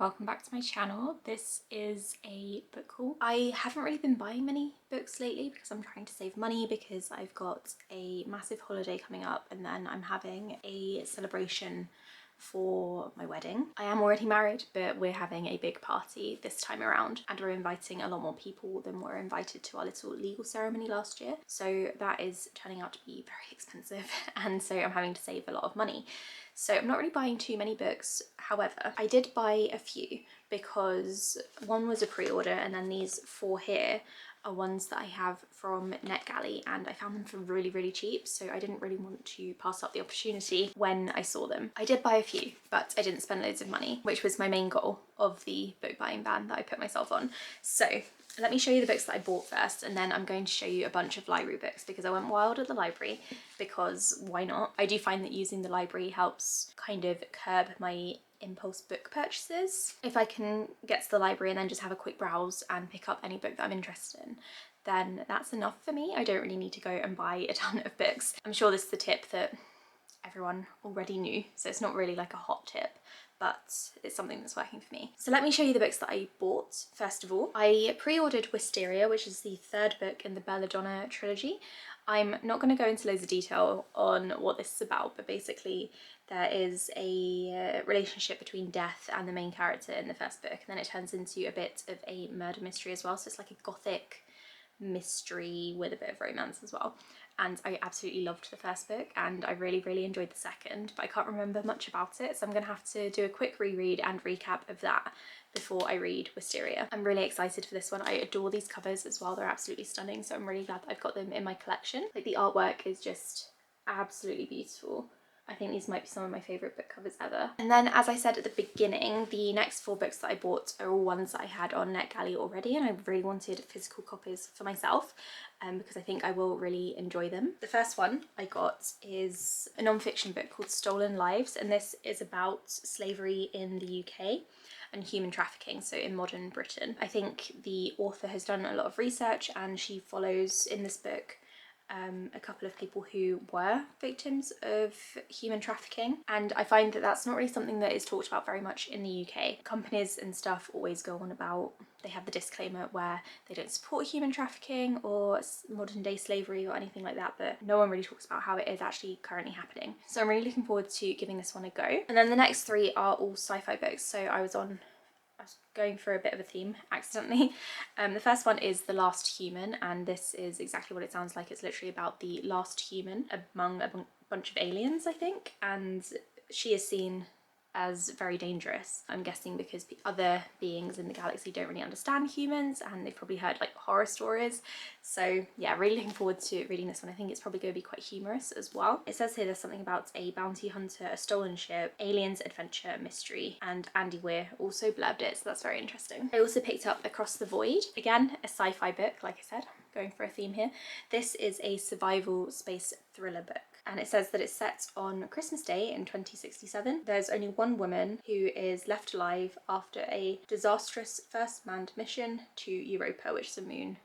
Welcome back to my channel. This is a book haul. I haven't really been buying many books lately because I'm trying to save money because I've got a massive holiday coming up and then I'm having a celebration for my wedding. I am already married, but we're having a big party this time around and we're inviting a lot more people than were invited to our little legal ceremony last year. So that is turning out to be very expensive and so I'm having to save a lot of money. So I'm not really buying too many books. However, I did buy a few because one was a pre-order and then these four here are ones that I have from NetGalley and I found them for really cheap, so I didn't really want to pass up the opportunity when I saw them. I did buy a few, but I didn't spend loads of money, which was my main goal of the book buying ban that I put myself on. So let me show you the books that I bought first and then I'm going to show you a bunch of library books because I went wild at the library because why not? I do find that using the library helps kind of curb my impulse book purchases. If I can get to the library and then just have a quick browse and pick up any book that I'm interested in, then that's enough for me. I don't really need to go and buy a ton of books. I'm sure this is the tip that everyone already knew, so it's not really like a hot tip, but it's something that's working for me. So let me show you the books that I bought. First of all, I pre-ordered Wisteria, which is the third book in the Belladonna trilogy. I'm not going to go into loads of detail on what this is about, but basically there is a relationship between death and the main character in the first book, and then it turns into a bit of a murder mystery as well, so it's like a gothic mystery with a bit of romance as well. And I absolutely loved the first book and I really enjoyed the second, but I can't remember much about it, so I'm gonna have to do a quick reread and recap of that before I read Wisteria. I'm really excited for this one. I adore these covers as well, they're absolutely stunning, so I'm really glad that I've got them in my collection. Like, the artwork is just absolutely beautiful. I think these might be some of my favourite book covers ever. And then, as I said at the beginning, the next four books that I bought are all ones that I had on NetGalley already and I really wanted physical copies for myself because I think I will really enjoy them. The first one I got is a non-fiction book called Stolen Lives, and this is about slavery in the UK and human trafficking, so in modern Britain. I think the author has done a lot of research and she follows in this book a couple of people who were victims of human trafficking, and I find that that's not really something that is talked about very much in the UK. Companies and stuff always go on about, they have the disclaimer where they don't support human trafficking or modern day slavery or anything like that, but no one really talks about how it is actually currently happening. So I'm really looking forward to giving this one a go. And then the next three are all sci-fi books, so I was going for a bit of a theme accidentally. The first one is The Last Human, and this is exactly what it sounds like. It's literally about the last human among a bunch of aliens, I think, and she is seen as very dangerous. I'm guessing because the other beings in the galaxy don't really understand humans and they've probably heard like horror stories. So yeah, really looking forward to reading this one. I think it's probably going to be quite humorous as well. It says here there's something about a bounty hunter, a stolen ship, aliens, adventure, mystery, and Andy Weir also blurbed it, so that's very interesting. I also picked up Across the Void, again a sci-fi book, like I said, going for a theme here. This is a survival space thriller book. And it says that it's set on Christmas Day in 2067. There's only one woman who is left alive after a disastrous first manned mission to Europa, which is a moon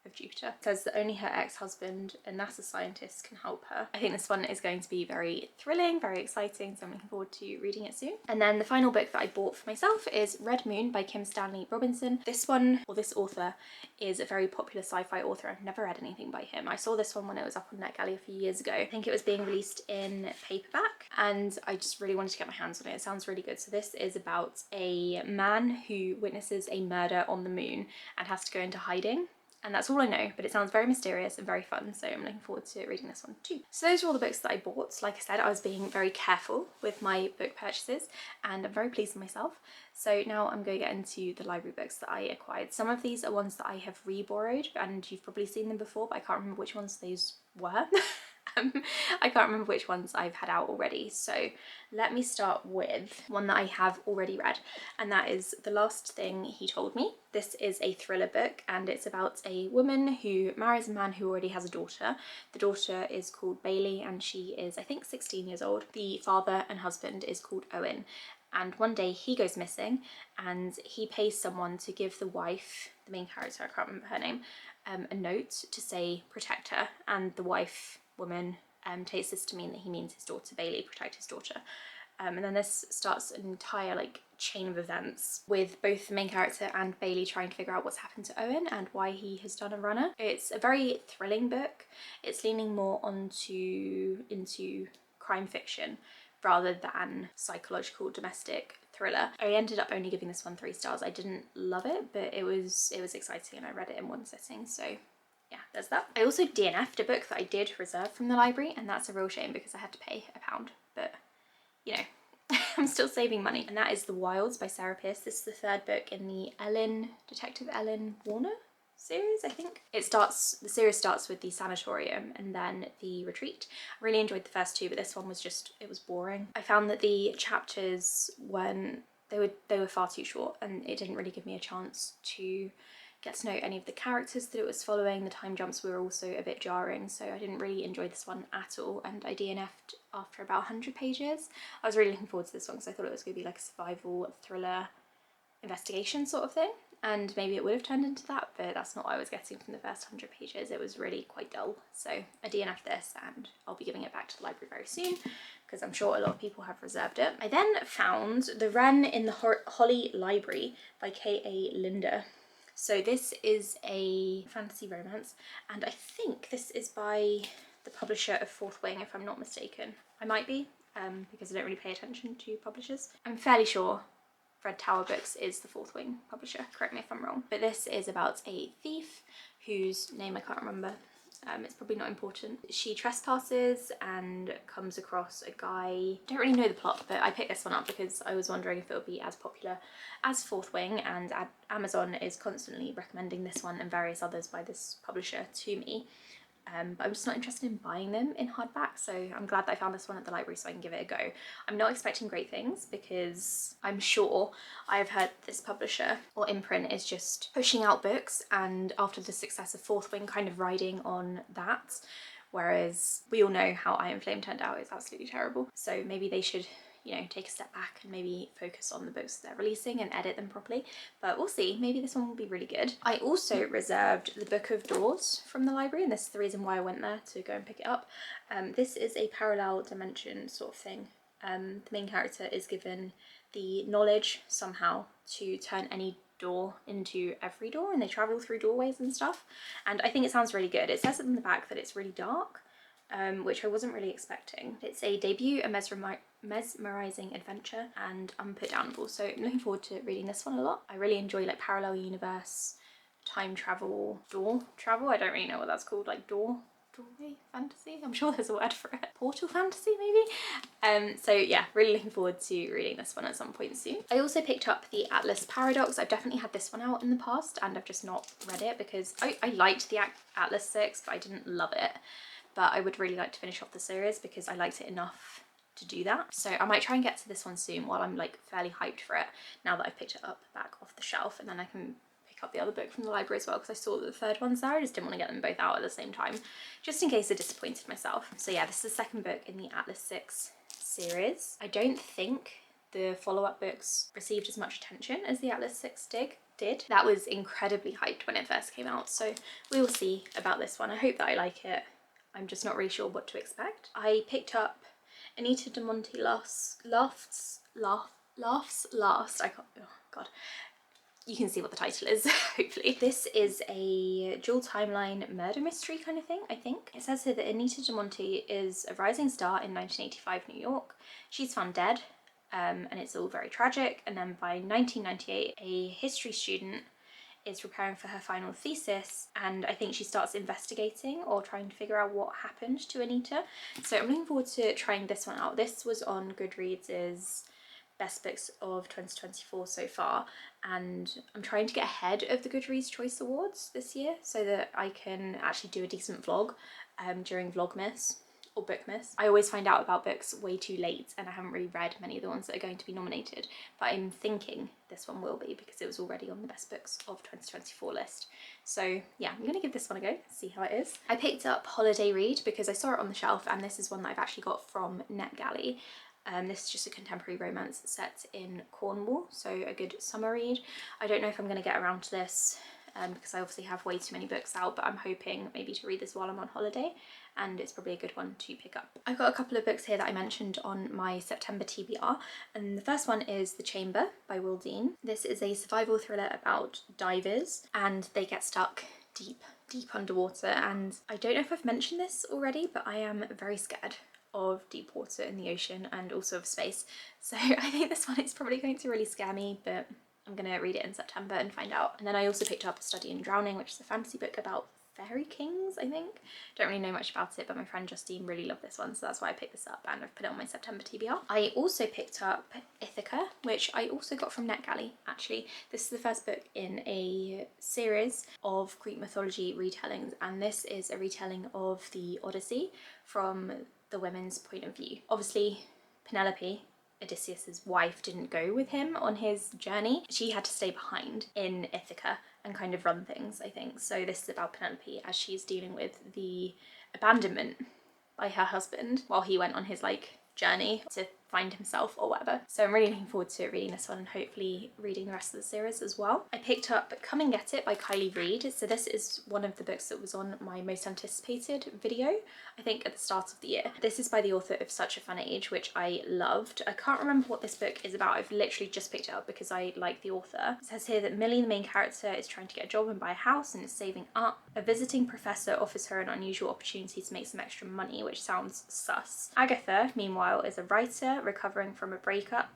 of Jupiter. It says that only her ex-husband, a NASA scientist, can help her. I think this one is going to be very thrilling, very exciting, so I'm looking forward to reading it soon. And then the final book that I bought for myself is Red Moon by Kim Stanley Robinson. This one, or this author, is a very popular sci-fi author. I've never read anything by him. I saw this one when it was up on NetGalley a few years ago. I think it was being released in paperback and I just really wanted to get my hands on it. It sounds really good. So this is about a man who witnesses a murder on the moon and has to go into hiding. And that's all I know, but it sounds very mysterious and very fun, so I'm looking forward to reading this one too. So those are all the books that I bought. Like I said, I was being very careful with my book purchases and I'm very pleased with myself. So now I'm going to get into the library books that I acquired. Some of these are ones that I have re-borrowed and you've probably seen them before, but I can't remember which ones those were. I can't remember which ones I've had out already. So let me start with one that I have already read, and that is The Last Thing He Told Me. This is a thriller book and it's about a woman who marries a man who already has a daughter. The daughter is called Bailey and she is, I think, 16 years old. The father and husband is called Owen. And one day he goes missing and he pays someone to give the wife, the main character, I can't remember her name, a note to say protect her, and the woman takes this to mean that he means his daughter Bailey, protect his daughter. And then this starts an entire like chain of events with both the main character and Bailey trying to figure out what's happened to Owen and why he has done a runner. It's a very thrilling book. It's leaning more into crime fiction rather than psychological domestic thriller. I ended up only giving this one 3 stars. I didn't love it, but it was exciting and I read it in one sitting, so yeah, there's that. I also DNF'd a book that I did reserve from the library, and that's a real shame because I had to pay £1, but you know, I'm still saving money. And that is The Wilds by Sarah Pearse. This is the 3rd book in the Detective Ellen Warner series, I think. The series starts with the sanatorium and then the retreat. I really enjoyed the first 2, but this one was just, it was boring. I found that the chapters they were far too short, and it didn't really give me a chance to get to know any of the characters that it was following. The time jumps were also a bit jarring, so I didn't really enjoy this one at all, and I DNF'd after about 100 pages. I was really looking forward to this one because I thought it was going to be like a survival thriller investigation sort of thing, and maybe it would have turned into that, but that's not what I was getting from the first 100 pages. It was really quite dull, so I DNF'd this and I'll be giving it back to the library very soon because I'm sure a lot of people have reserved it. I then found The Wren in the Holly Library by K.A. Linder. So this is a fantasy romance, and I think this is by the publisher of Fourth Wing, if I'm not mistaken. I might be, because I don't really pay attention to publishers. I'm fairly sure Red Tower Books is the Fourth Wing publisher, correct me if I'm wrong. But this is about a thief whose name I can't remember. It's probably not important. She trespasses and comes across a guy. I don't really know the plot, but I picked this one up because I was wondering if it would be as popular as Fourth Wing, and Amazon is constantly recommending this one and various others by this publisher to me. But I'm just not interested in buying them in hardback, so I'm glad that I found this one at the library so I can give it a go. I'm not expecting great things because I'm sure I've heard this publisher or imprint is just pushing out books, and after the success of Fourth Wing, kind of riding on that, whereas we all know how Iron Flame turned out. It's absolutely terrible. So maybe they should, you know, take a step back and maybe focus on the books they're releasing and edit them properly, but we'll see. Maybe this one will be really good. I also reserved The Book of Doors from the library, and this is the reason why I went there to go and pick it up. This is a parallel dimension sort of thing. The main character is given the knowledge somehow to turn any door into every door, and they travel through doorways and stuff, and I think it sounds really good. It says in the back that it's really dark, which I wasn't really expecting. It's a debut, a mesmerizing adventure, and unputdownable, so I'm looking forward to reading this one a lot. I really enjoy like parallel universe, time travel, door travel, I don't really know what that's called, like doorway fantasy? I'm sure there's a word for it. Portal fantasy maybe? So yeah, really looking forward to reading this one at some point soon. I also picked up the Atlas Paradox. I've definitely had this one out in the past and I've just not read it because I liked the Atlas 6, but I didn't love it. But I would really like to finish off the series because I liked it enough to do that. So I might try and get to this one soon while I'm like fairly hyped for it, now that I've picked it up back off the shelf, and then I can pick up the other book from the library as well because I saw that the third one's there. I just didn't want to get them both out at the same time, just in case I disappointed myself. So yeah, this is the second book in the Atlas 6 series. I don't think the follow-up books received as much attention as the Atlas 6 did. That was incredibly hyped when it first came out, so we will see about this one. I hope that I like it. I'm just not really sure what to expect. I picked up Anita de Monte Laughs Last. I can't, oh god. You can see what the title is, hopefully. This is a dual timeline murder mystery kind of thing, I think. It says here that Anita de Monte is a rising star in 1985 New York. She's found dead, and it's all very tragic. And then by 1998, a history student is preparing for her final thesis, and I think she starts investigating or trying to figure out what happened to Anita. So I'm looking forward to trying this one out. This was on Goodreads' best books of 2024 so far, and I'm trying to get ahead of the Goodreads Choice Awards this year so that I can actually do a decent vlog during Vlogmas or Bookmas. I always find out about books way too late and I haven't really read many of the ones that are going to be nominated, but I'm thinking this one will be because it was already on the best books of 2024 list. So yeah, I'm gonna give this one a go, see how it is. I picked up Holiday Read because I saw it on the shelf, and this is one that I've actually got from NetGalley. This is just a contemporary romance set in Cornwall, so a good summer read. I don't know if I'm going to get around to this because I obviously have way too many books out, but I'm hoping maybe to read this while I'm on holiday, and it's probably a good one to pick up. I've got a couple of books here that I mentioned on my September TBR, and the first one is The Chamber by Will Dean. This is a survival thriller about divers, and they get stuck deep underwater, and I don't know if I've mentioned this already, but I am very scared of deep water in the ocean and also of space, so I think this one is probably going to really scare me, but I'm gonna read it in September and find out. And then I also picked up A Study in Drowning, which is a fantasy book about fairy kings, I think. Don't really know much about it, but my friend Justine really loved this one, so that's why I picked this up and I've put it on my September TBR. I also picked up Ithaca, which I also got from NetGalley, actually. This is the first book in a series of Greek mythology retellings, and this is a retelling of the Odyssey from the women's point of view. Obviously, Penelope, Odysseus's wife, didn't go with him on his journey. She had to stay behind in Ithaca and kind of run things, I think. So this is about Penelope as she's dealing with the abandonment by her husband while he went on his journey to find himself or whatever. So I'm really looking forward to reading this one and hopefully reading the rest of the series as well. I picked up Come and Get It by Kylie Reid. So this is one of the books that was on my most anticipated video, I think at the start of the year. This is by the author of Such a Fun Age, which I loved. I can't remember what this book is about. I've literally just picked it up because I like the author. It says here that Millie, the main character, is trying to get a job and buy a house and is saving up. A visiting professor offers her an unusual opportunity to make some extra money, which sounds sus. Agatha, meanwhile, is a writer recovering from a breakup.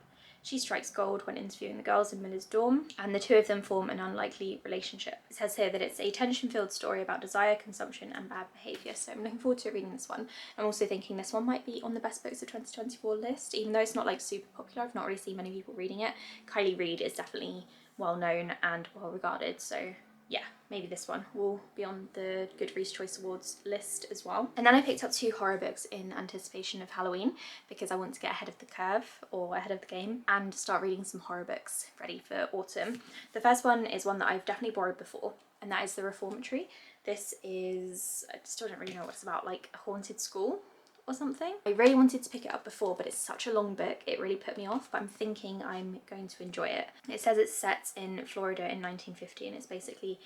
She strikes gold when interviewing the girls in Miller's dorm, and the two of them form an unlikely relationship. It says here that it's a tension-filled story about desire, consumption, and bad behaviour, so I'm looking forward to reading this one. I'm also thinking this one might be on the best books of 2024 list, even though it's not super popular. I've not really seen many people reading it. Kylie Reid is definitely well known and well regarded, so yeah, maybe this one will be on the Goodreads Choice Awards list as well. And then I picked up 2 horror books in anticipation of Halloween because I want to get ahead of the curve or ahead of the game and start reading some horror books ready for autumn. The first one is one that I've definitely borrowed before, and that is The Reformatory. This is, I still don't really know what it's about, like a haunted school or something. I really wanted to pick it up before, but it's such a long book, it really put me off, but I'm thinking I'm going to enjoy it. It says it's set in Florida in 1950 and it's basically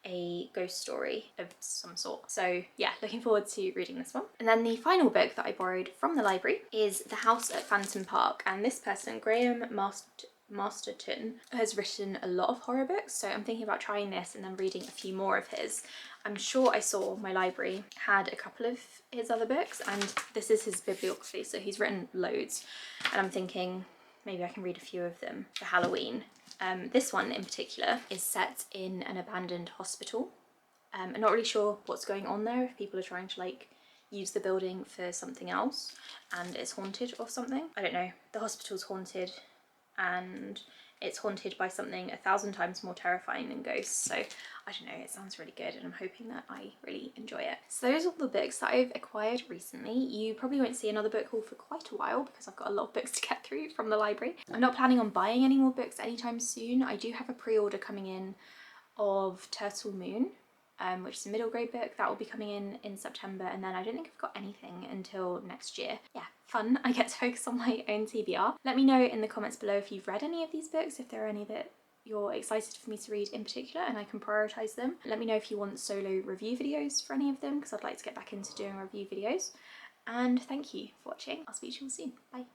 a ghost story of some sort. So yeah, looking forward to reading this one. And then the final book that I borrowed from the library is The House at Phantom Park, and this person, Graham Masterton, has written a lot of horror books, so I'm thinking about trying this and then reading a few more of his. I'm sure I saw my library had a couple of his other books, and this is his bibliography, so he's written loads, and I'm thinking maybe I can read a few of them for Halloween. This one in particular is set in an abandoned hospital. I'm not really sure what's going on there, if people are trying to use the building for something else and it's haunted or something. I don't know. The hospital's haunted, and it's haunted by something 1,000 times more terrifying than ghosts, so I don't know, it sounds really good and I'm hoping that I really enjoy it. So those are all the books that I've acquired recently. You probably won't see another book haul for quite a while because I've got a lot of books to get through from the library. I'm not planning on buying any more books anytime soon. I do have a pre-order coming in of Turtle Moon, which is a middle grade book that will be coming in September, and then I don't think I've got anything until next year. Yeah, fun. I get to focus on my own TBR. Let me know in the comments below if you've read any of these books, if there are any that you're excited for me to read in particular and I can prioritise them. Let me know if you want solo review videos for any of them because I'd like to get back into doing review videos. And thank you for watching. I'll speak to you all soon. Bye.